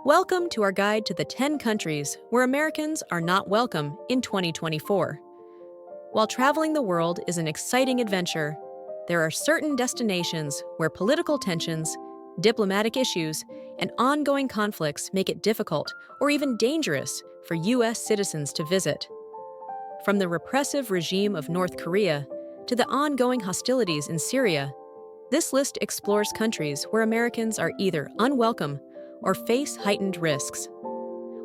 Welcome to our guide to the 10 countries where Americans are not welcome in 2024. While traveling the world is an exciting adventure, there are certain destinations where political tensions, diplomatic issues, and ongoing conflicts make it difficult or even dangerous for U.S. citizens to visit. From the repressive regime of North Korea to the ongoing hostilities in Syria, this list explores countries where Americans are either unwelcome or face heightened risks.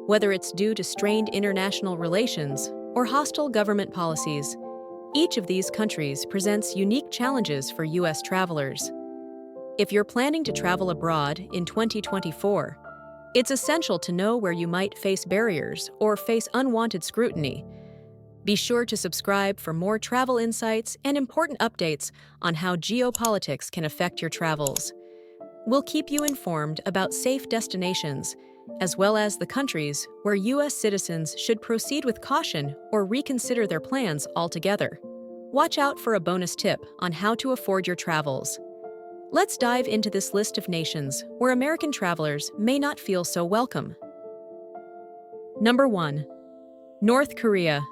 Whether it's due to strained international relations or hostile government policies, each of these countries presents unique challenges for U.S. travelers. If you're planning to travel abroad in 2024, it's essential to know where you might face barriers or face unwanted scrutiny. Be sure to subscribe for more travel insights and important updates on how geopolitics can affect your travels. We'll keep you informed about safe destinations, as well as the countries where U.S. citizens should proceed with caution or reconsider their plans altogether. Watch out for a bonus tip on how to afford your travels. Let's dive into this list of nations where American travelers may not feel so welcome. Number 1. North Korea.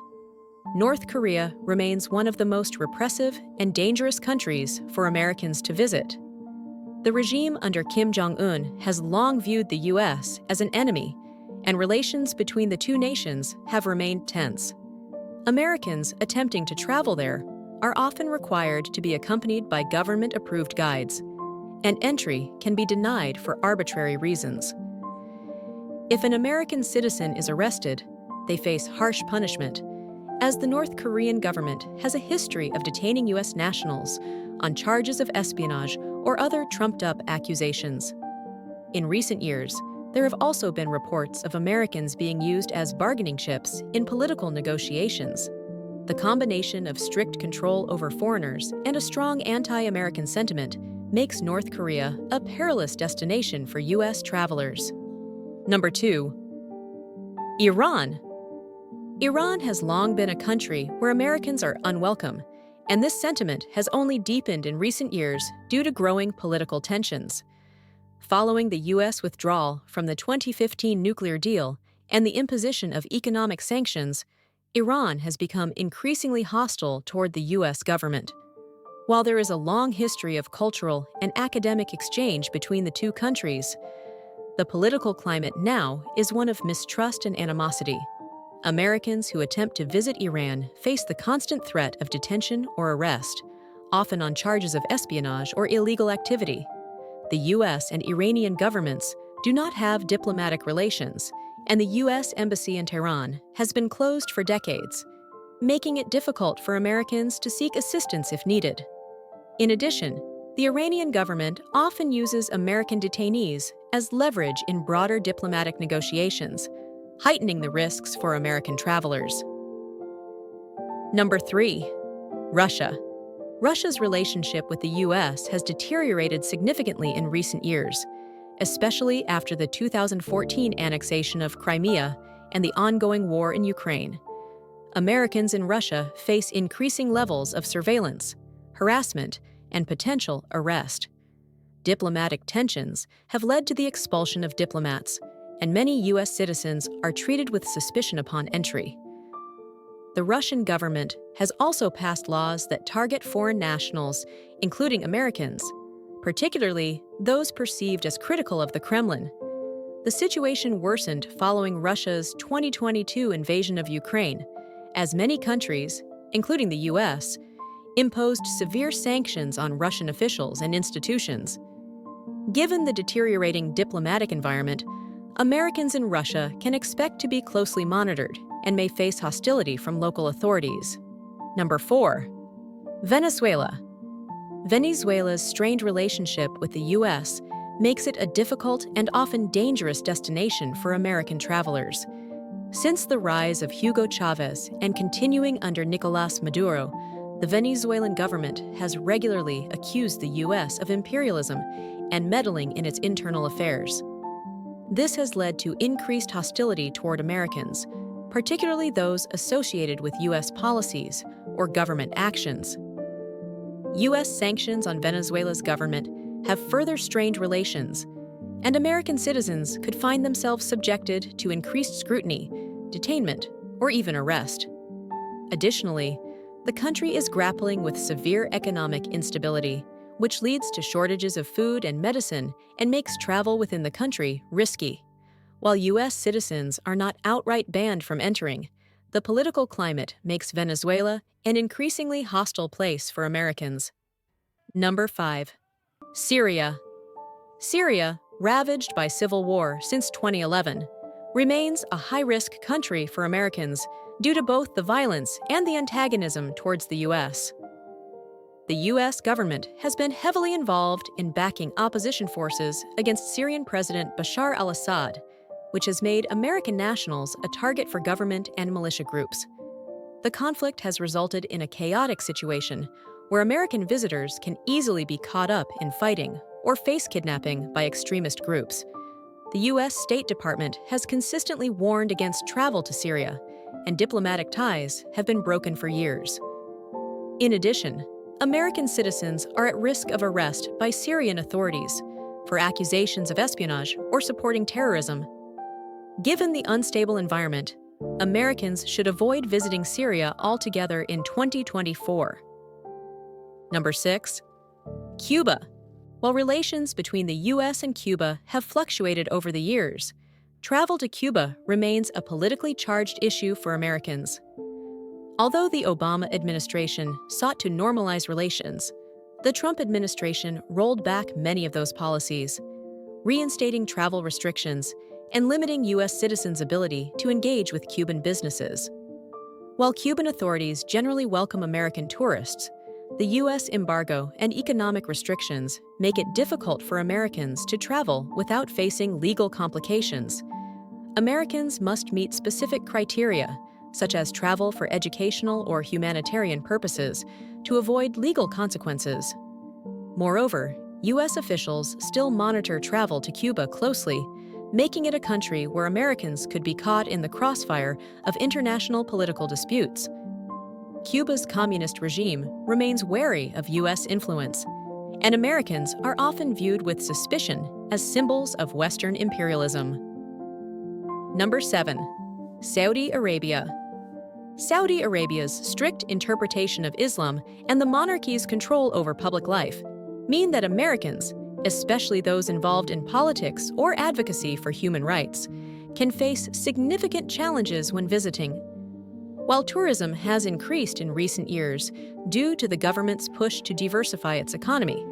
North Korea remains one of the most repressive and dangerous countries for Americans to visit. The regime under Kim Jong-un has long viewed the U.S. as an enemy, and relations between the two nations have remained tense. Americans attempting to travel there are often required to be accompanied by government-approved guides, and entry can be denied for arbitrary reasons. If an American citizen is arrested, they face harsh punishment, as the North Korean government has a history of detaining U.S. nationals on charges of espionage or other trumped-up accusations. In recent years, there have also been reports of Americans being used as bargaining chips in political negotiations. The combination of strict control over foreigners and a strong anti-American sentiment makes North Korea a perilous destination for U.S. travelers. Number 2. Iran. Iran has long been a country where Americans are unwelcome, and this sentiment has only deepened in recent years due to growing political tensions. Following the U.S. withdrawal from the 2015 nuclear deal and the imposition of economic sanctions, Iran has become increasingly hostile toward the U.S. government. While there is a long history of cultural and academic exchange between the two countries, the political climate now is one of mistrust and animosity. Americans who attempt to visit Iran face the constant threat of detention or arrest, often on charges of espionage or illegal activity. The U.S. and Iranian governments do not have diplomatic relations, and the U.S. Embassy in Tehran has been closed for decades, making it difficult for Americans to seek assistance if needed. In addition, the Iranian government often uses American detainees as leverage in broader diplomatic negotiations, heightening the risks for American travelers. Number 3. Russia. Russia's relationship with the U.S. has deteriorated significantly in recent years, especially after the 2014 annexation of Crimea and the ongoing war in Ukraine. Americans in Russia face increasing levels of surveillance, harassment, and potential arrest. Diplomatic tensions have led to the expulsion of diplomats, and many U.S. citizens are treated with suspicion upon entry. The Russian government has also passed laws that target foreign nationals, including Americans, particularly those perceived as critical of the Kremlin. The situation worsened following Russia's 2022 invasion of Ukraine, as many countries, including the U.S., imposed severe sanctions on Russian officials and institutions. Given the deteriorating diplomatic environment, Americans in Russia can expect to be closely monitored and may face hostility from local authorities. Number 4. Venezuela. Venezuela's strained relationship with the U.S. makes it a difficult and often dangerous destination for American travelers. Since the rise of Hugo Chavez and continuing under Nicolás Maduro, the Venezuelan government has regularly accused the U.S. of imperialism and meddling in its internal affairs. This has led to increased hostility toward Americans, particularly those associated with U.S. policies or government actions. U.S. sanctions on Venezuela's government have further strained relations, and American citizens could find themselves subjected to increased scrutiny, detainment, or even arrest. Additionally, the country is grappling with severe economic instability, which leads to shortages of food and medicine and makes travel within the country risky. While U.S. citizens are not outright banned from entering, the political climate makes Venezuela an increasingly hostile place for Americans. Number 5. Syria. Syria, ravaged by civil war since 2011, remains a high-risk country for Americans due to both the violence and the antagonism towards the U.S. The U.S. government has been heavily involved in backing opposition forces against Syrian President Bashar al-Assad, which has made American nationals a target for government and militia groups. The conflict has resulted in a chaotic situation where American visitors can easily be caught up in fighting or face kidnapping by extremist groups. The U.S. State Department has consistently warned against travel to Syria, and diplomatic ties have been broken for years. In addition, American citizens are at risk of arrest by Syrian authorities for accusations of espionage or supporting terrorism. Given the unstable environment, Americans should avoid visiting Syria altogether in 2024. Number 6. Cuba. While relations between the U.S. and Cuba have fluctuated over the years, travel to Cuba remains a politically charged issue for Americans. Although the Obama administration sought to normalize relations, the Trump administration rolled back many of those policies, reinstating travel restrictions and limiting U.S. citizens' ability to engage with Cuban businesses. While Cuban authorities generally welcome American tourists, the U.S. embargo and economic restrictions make it difficult for Americans to travel without facing legal complications. Americans must meet specific criteria, such as travel for educational or humanitarian purposes, to avoid legal consequences. Moreover, U.S. officials still monitor travel to Cuba closely, making it a country where Americans could be caught in the crossfire of international political disputes. Cuba's communist regime remains wary of U.S. influence, and Americans are often viewed with suspicion as symbols of Western imperialism. Number 7. Saudi Arabia. Saudi Arabia's strict interpretation of Islam and the monarchy's control over public life mean that Americans, especially those involved in politics or advocacy for human rights, can face significant challenges when visiting. While tourism has increased in recent years due to the government's push to diversify its economy,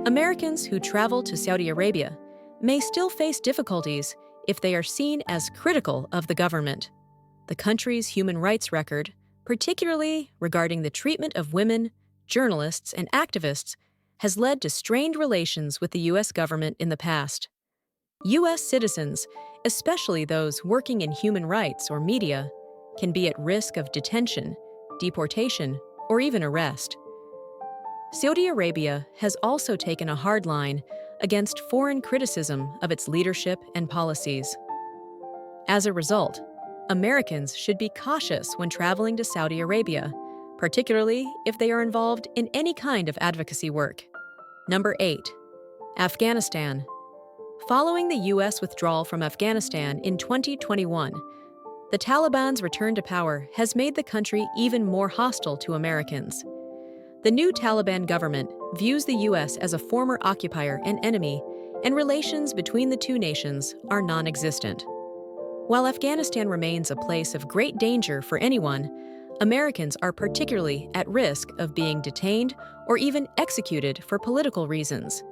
Americans who travel to Saudi Arabia may still face difficulties if they are seen as critical of the government. The country's human rights record, particularly regarding the treatment of women, journalists, and activists, has led to strained relations with the U.S. government in the past. U.S. citizens, especially those working in human rights or media, can be at risk of detention, deportation, or even arrest. Saudi Arabia has also taken a hard line against foreign criticism of its leadership and policies. As a result, Americans should be cautious when traveling to Saudi Arabia, particularly if they are involved in any kind of advocacy work. Number 8. Afghanistan. Following the U.S. withdrawal from Afghanistan in 2021, the Taliban's return to power has made the country even more hostile to Americans. The new Taliban government views the U.S. as a former occupier and enemy, and relations between the two nations are non-existent. While Afghanistan remains a place of great danger for anyone, Americans are particularly at risk of being detained or even executed for political reasons.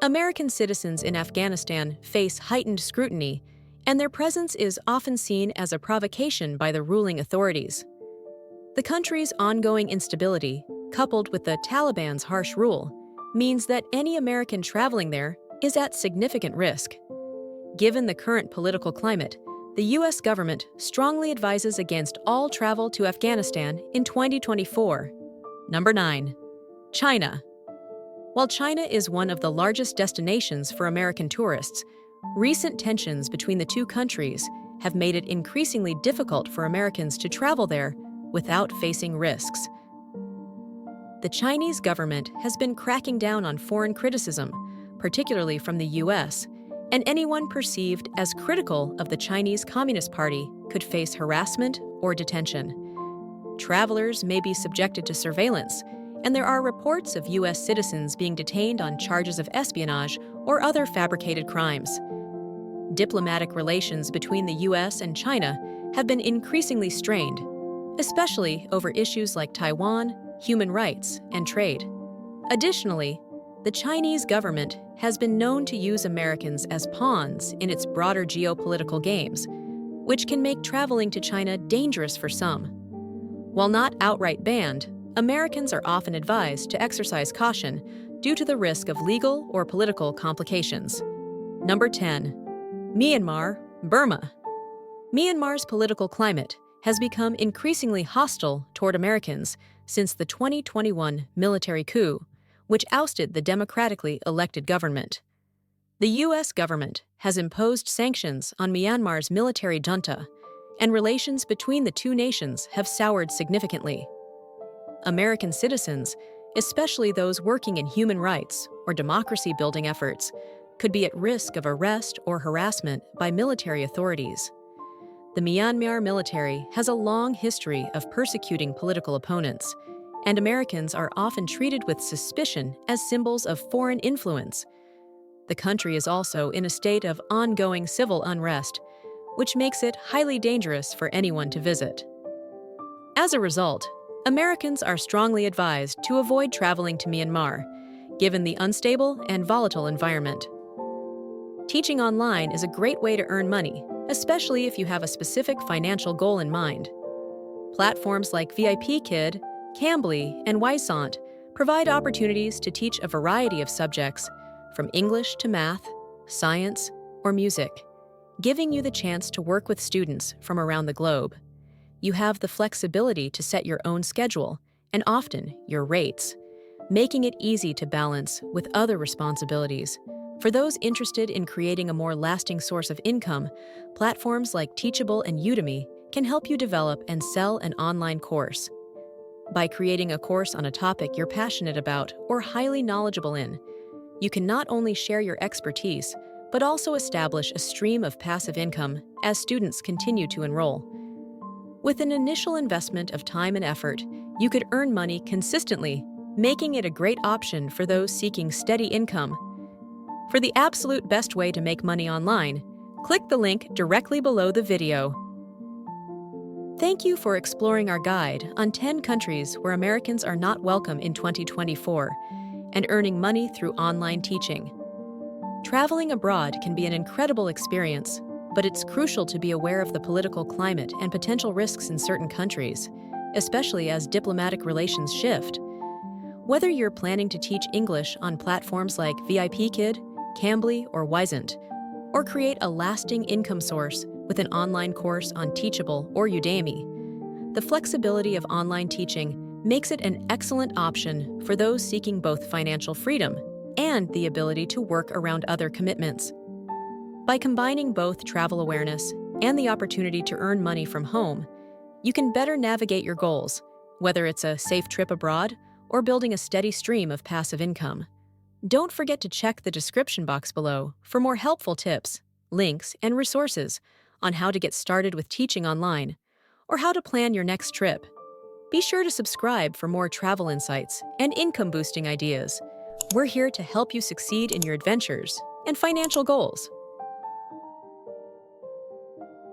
American citizens in Afghanistan face heightened scrutiny, and their presence is often seen as a provocation by the ruling authorities. The country's ongoing instability, coupled with the Taliban's harsh rule, means that any American traveling there is at significant risk. Given the current political climate, the U.S. government strongly advises against all travel to Afghanistan in 2024. Number 9. China. While China is one of the largest destinations for American tourists, recent tensions between the two countries have made it increasingly difficult for Americans to travel there without facing risks. The Chinese government has been cracking down on foreign criticism, particularly from the U.S., and anyone perceived as critical of the Chinese Communist Party could face harassment or detention. Travelers may be subjected to surveillance, and there are reports of U.S. citizens being detained on charges of espionage or other fabricated crimes. Diplomatic relations between the U.S. and China have been increasingly strained, especially over issues like Taiwan, human rights, and trade. Additionally, the Chinese government has been known to use Americans as pawns in its broader geopolitical games, which can make traveling to China dangerous for some. While not outright banned, Americans are often advised to exercise caution due to the risk of legal or political complications. Number 10. Myanmar, Burma. Myanmar's political climate has become increasingly hostile toward Americans since the 2021 military coup, which ousted the democratically elected government. The U.S. government has imposed sanctions on Myanmar's military junta, and relations between the two nations have soured significantly. American citizens, especially those working in human rights or democracy-building efforts, could be at risk of arrest or harassment by military authorities. The Myanmar military has a long history of persecuting political opponents, and Americans are often treated with suspicion as symbols of foreign influence. The country is also in a state of ongoing civil unrest, which makes it highly dangerous for anyone to visit. As a result, Americans are strongly advised to avoid traveling to Myanmar, given the unstable and volatile environment. Teaching online is a great way to earn money, especially if you have a specific financial goal in mind. Platforms like VIP Kid, Cambly, and Wisant provide opportunities to teach a variety of subjects, from English to math, science, or music, giving you the chance to work with students from around the globe. You have the flexibility to set your own schedule, and often your rates, making it easy to balance with other responsibilities. For those interested in creating a more lasting source of income, platforms like Teachable and Udemy can help you develop and sell an online course. By creating a course on a topic you're passionate about or highly knowledgeable in, you can not only share your expertise, but also establish a stream of passive income as students continue to enroll. With an initial investment of time and effort, you could earn money consistently, making it a great option for those seeking steady income. For the absolute best way to make money online, click the link directly below the video. Thank you for exploring our guide on 10 countries where Americans are not welcome in 2024 and earning money through online teaching. Traveling abroad can be an incredible experience, but it's crucial to be aware of the political climate and potential risks in certain countries, especially as diplomatic relations shift. Whether you're planning to teach English on platforms like VIP Kid, Cambly, or Wisant, or create a lasting income source with an online course on Teachable or Udemy, the flexibility of online teaching makes it an excellent option for those seeking both financial freedom and the ability to work around other commitments. By combining both travel awareness and the opportunity to earn money from home, you can better navigate your goals, whether it's a safe trip abroad or building a steady stream of passive income. Don't forget to check the description box below for more helpful tips, links, and resources on how to get started with teaching online or how to plan your next trip. Be sure to subscribe for more travel insights and income-boosting ideas. We're here to help you succeed in your adventures and financial goals.